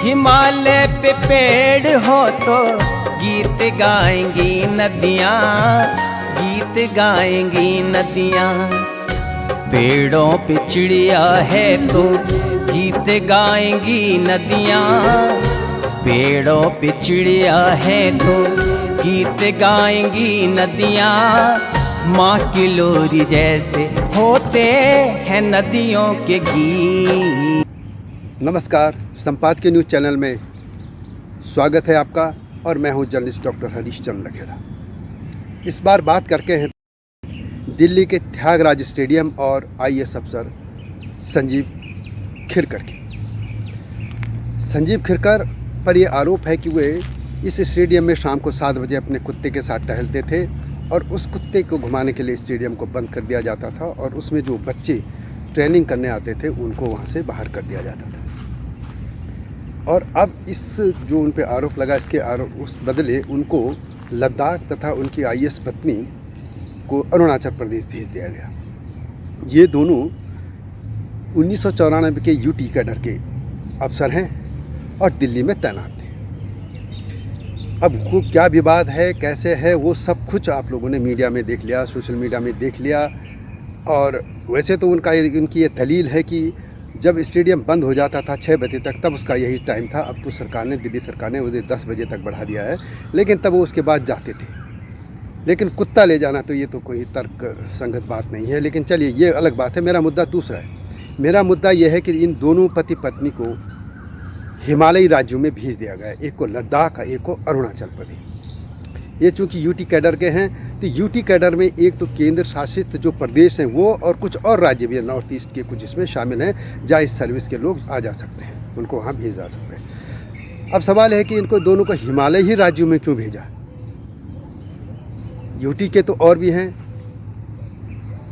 हिमालय पे पेड़ हो तो गीत गाएंगी नदियाँ, गीत गाएंगी नदियाँ। पेड़ों पे चिड़िया है तो गीत गाएंगी नदियाँ, पेड़ों पे चिड़िया है तो गीत गाएंगी नदियाँ। माँ की लोरी जैसे होते हैं नदियों के गीत। नमस्कार, संपादकीय न्यूज़ चैनल में स्वागत है आपका और मैं हूं जर्नलिस्ट डॉक्टर हरीश चंद्र लखेड़ा। इस बार बात करके हैं दिल्ली के त्यागराज स्टेडियम और आईएएस अफसर संजीव खिरकर की। संजीव खिरकर पर ये आरोप है कि वे इस स्टेडियम में शाम को 7 बजे अपने कुत्ते के साथ टहलते थे और उस कुत्ते को घुमाने के लिए स्टेडियम को बंद कर दिया जाता था और उसमें जो बच्चे ट्रेनिंग करने आते थे उनको वहाँ से बाहर कर दिया जाता था। और अब इस जो उन पे आरोप लगा, इसके आरोप उस बदले उनको लद्दाख तथा उनकी आईएएस पत्नी को अरुणाचल प्रदेश भेज दिया गया। ये दोनों 1994 के यूटी कैडर के अफसर हैं और दिल्ली में तैनात थे। अब वो क्या विवाद है, कैसे है, वो सब कुछ आप लोगों ने मीडिया में देख लिया, सोशल मीडिया में देख लिया। और वैसे तो उनकी ये दलील है कि जब स्टेडियम बंद हो जाता था 6 बजे तक, तब उसका यही टाइम था। अब तो सरकार ने, दिल्ली सरकार ने उसे 10 बजे तक बढ़ा दिया है, लेकिन तब वो उसके बाद जाते थे। लेकिन कुत्ता ले जाना तो ये तो कोई तर्क संगत बात नहीं है। लेकिन चलिए, ये अलग बात है। मेरा मुद्दा दूसरा है। मेरा मुद्दा ये है कि इन दोनों पति पत्नी को हिमालयी राज्यों में भेज दिया गया, एक को लद्दाख, एक को अरुणाचल प्रदेश। ये चूँकि यूटी कैडर के हैं तो यूटी कैडर में एक तो केंद्र शासित जो प्रदेश हैं वो, और कुछ और राज्य भी, नॉर्थ ईस्ट के कुछ इसमें शामिल हैं जहाँ इस सर्विस के लोग आ जा सकते हैं, उनको वहाँ भेज जा सकते हैं। अब सवाल है कि इनको दोनों को हिमालय ही राज्यों में क्यों भेजा? यूटी के तो और भी हैं,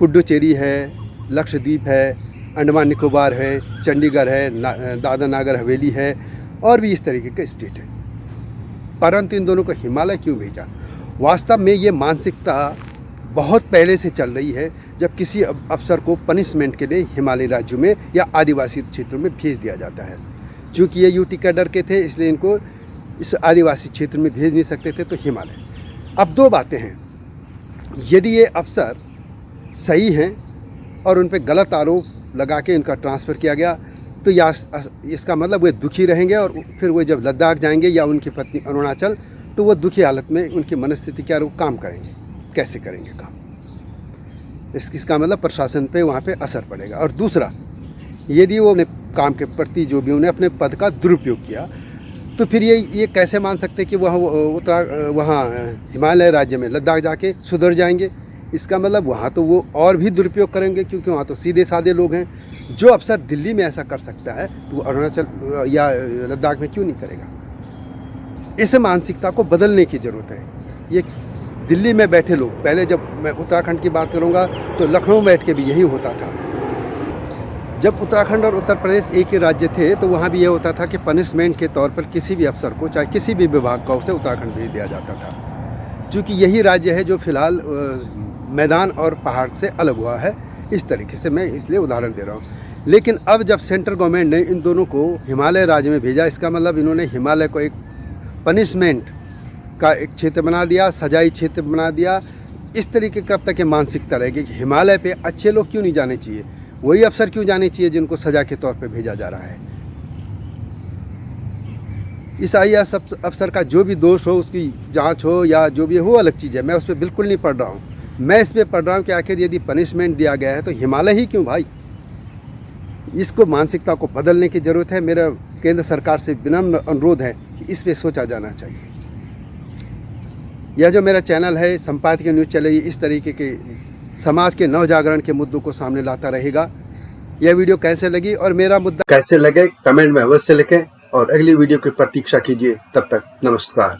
पुडुचेरी है, लक्षद्वीप है, अंडमान निकोबार है, चंडीगढ़ है, दादरा नागर हवेली है, और भी इस तरीके के स्टेट है। परंतु इन दोनों को हिमालय क्यों भेजा? वास्तव में ये मानसिकता बहुत पहले से चल रही है, जब किसी अफसर को पनिशमेंट के लिए हिमालयी राज्यों में या आदिवासी क्षेत्रों में भेज दिया जाता है। चूँकि ये यूटी कैडर के थे, इसलिए इनको इस आदिवासी क्षेत्र में भेज नहीं सकते थे, तो हिमालय। अब दो बातें हैं। यदि ये अफसर सही हैं और उन पर गलत आरोप लगा के इनका ट्रांसफ़र किया गया, तो या इसका मतलब वे दुखी रहेंगे और फिर वो जब लद्दाख जाएंगे या उनकी पत्नी अरुणाचल, तो वो दुखी हालत में उनकी मनस्थिति क्या, वो काम करेंगे, कैसे करेंगे काम? इसका मतलब प्रशासन पे वहाँ पे असर पड़ेगा। और दूसरा, यदि वो अपने काम के प्रति जो भी उन्हें अपने पद का दुरुपयोग किया, तो फिर ये कैसे मान सकते कि वहाँ हिमालय राज्य में लद्दाख जाके सुधर जाएंगे? इसका मतलब वहाँ तो वो और भी दुरुपयोग करेंगे, क्योंकि वहाँ तो सीधे साधे लोग हैं। जो अफसर दिल्ली में ऐसा कर सकता है तो वो अरुणाचल या लद्दाख में क्यों नहीं करेगा? इस मानसिकता को बदलने की ज़रूरत है। ये दिल्ली में बैठे लोग, पहले जब मैं उत्तराखंड की बात करूँगा तो लखनऊ में बैठ के भी यही होता था। जब उत्तराखंड और उत्तर प्रदेश एक ही राज्य थे तो वहाँ भी ये होता था कि पनिशमेंट के तौर पर किसी भी अफसर को, चाहे किसी भी विभाग का, उसे उत्तराखंड भेज दिया जाता था। चूँकि यही राज्य है जो फिलहाल मैदान और पहाड़ से अलग हुआ है। इस तरीके से मैं इसलिए उदाहरण दे रहा हूँ। लेकिन अब जब सेंट्रल गवर्नमेंट ने इन दोनों को हिमालय राज्य में भेजा, इसका मतलब इन्होंने हिमालय को एक पनिशमेंट का एक क्षेत्र बना दिया, सजाई क्षेत्र बना दिया। इस तरीके कब तक ये मानसिकता रहेगी कि हिमालय पे अच्छे लोग क्यों नहीं जाने चाहिए, वही अफसर क्यों जाने चाहिए जिनको सजा के तौर पे भेजा जा रहा है? इस आईएएस अफसर का जो भी दोष हो, उसकी जांच हो या जो भी हो, अलग चीज़ है। मैं उस पर बिल्कुल नहीं पढ़ रहा हूँ। मैं इस पर पढ़ रहा हूँ कि आखिर यदि पनिशमेंट दिया गया है तो हिमालय ही क्यों भाई? इसको, मानसिकता को बदलने की ज़रूरत है। मेरा केंद्र सरकार से विनम्र अनुरोध है कि इस पर सोचा जाना चाहिए। यह जो मेरा चैनल है संपादकीय न्यूज़ चैनल, इस तरीके के समाज के नवजागरण के मुद्दों को सामने लाता रहेगा। यह वीडियो कैसे लगी और मेरा मुद्दा कैसे लगे, कमेंट में अवश्य लिखें और अगली वीडियो की प्रतीक्षा कीजिए। तब तक नमस्कार।